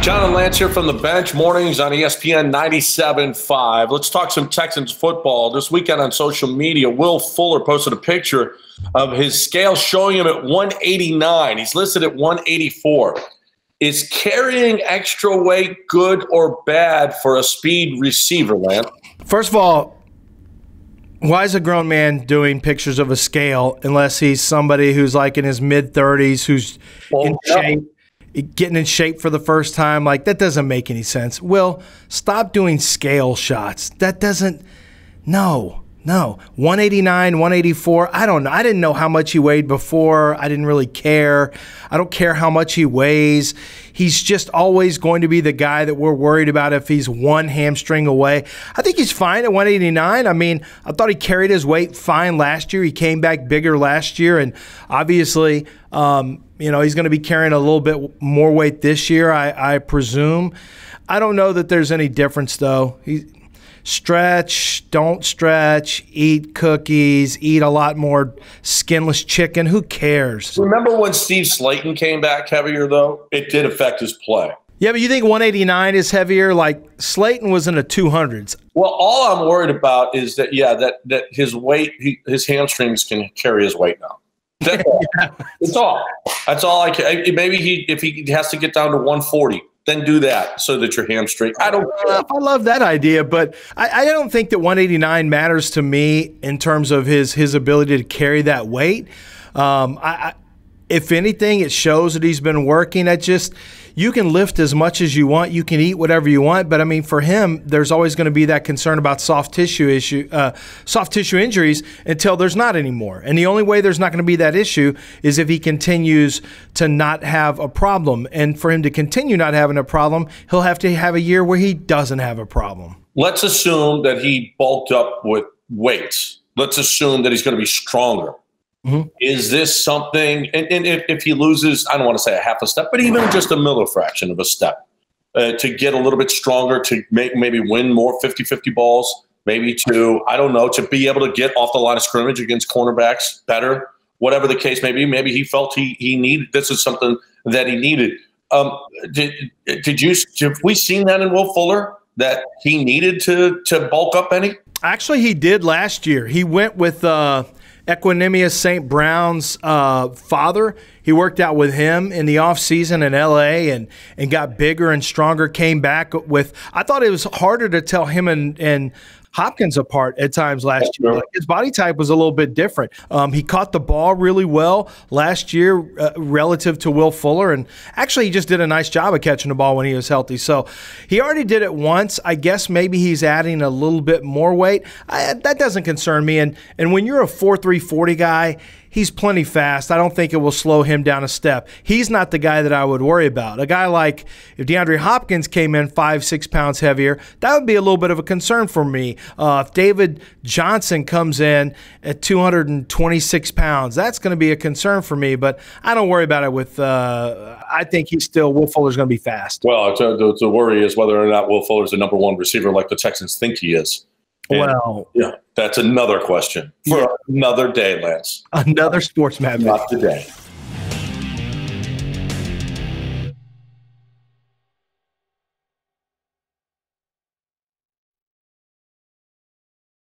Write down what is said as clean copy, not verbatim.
John and Lance here from the bench, mornings on ESPN 97.5. Let's talk some Texans football. This weekend on social media, Will Fuller posted a picture of his scale showing him at 189. He's listed at 184. Is carrying extra weight good or bad for a speed receiver, Lance? First of all, why is a grown man doing pictures of a scale unless he's somebody who's like in his mid-30s, who's in shape? Getting in shape for the first time, like that doesn't make any sense. Will, stop doing scale shots. That doesn't, no. 189, 184, I don't know. I didn't know how much he weighed before. I didn't really care. I don't care how much he weighs. He's just always going to be the guy that we're worried about if he's one hamstring away. I think he's fine at 189. I mean, I thought he carried his weight fine last year. He came back bigger last year, and obviously, he's going to be carrying a little bit more weight this year, I presume. I don't know that there's any difference, though. Stretch, don't stretch, eat cookies, eat a lot more skinless chicken. Who cares? Remember when Steve Slayton came back heavier, though? It did affect his play. Yeah, but you think 189 is heavier? Like Slayton was in the 200s. Well, all I'm worried about is that, that his weight, his hamstrings can carry his weight now. That's all. Yeah. That's all I can. Maybe if he has to get down to 140, then do that so that your hamstring. I love that idea, but I don't think that 189 matters to me in terms of his ability to carry that weight. If anything, it shows that he's been working. You can lift as much as you want, you can eat whatever you want, but I mean, for him, there's always going to be that concern about soft tissue injuries until there's not anymore. And the only way there's not going to be that issue is if he continues to not have a problem. And for him to continue not having a problem, he'll have to have a year where he doesn't have a problem. Let's assume that he bulked up with weights. Let's assume that he's going to be stronger. Mm-hmm. Is this something, and if he loses, I don't want to say a half a step, but even just a millifraction of a step to get a little bit stronger, to maybe win more 50-50 balls, maybe to be able to get off the line of scrimmage against cornerbacks better, whatever the case may be. Maybe he felt he needed, this is something that he needed. Have we seen that in Will Fuller, that he needed to bulk up any? Actually, he did last year. He went with Equanimous St. Brown's father. He worked out with him in the offseason in L.A. and got bigger and stronger, came back with – I thought it was harder to tell him and Hopkins apart at times last year. Like his body type was a little bit different. He caught the ball really well last year relative to Will Fuller, and actually he just did a nice job of catching the ball when he was healthy. So he already did it once. I guess maybe he's adding a little bit more weight. That doesn't concern me. And when you're a 4.3 40 guy, he's plenty fast. I don't think it will slow him down a step. He's not the guy that I would worry about. A guy like if DeAndre Hopkins came in 5-6 pounds heavier, that would be a little bit of a concern for me. If David Johnson comes in at 226 pounds, that's going to be a concern for me. But I don't worry about it with I think Will Fuller's going to be fast. Well, the worry is whether or not Will Fuller's the number one receiver like the Texans think he is. And, that's another question for another day, Lance. Another sports map. Not today.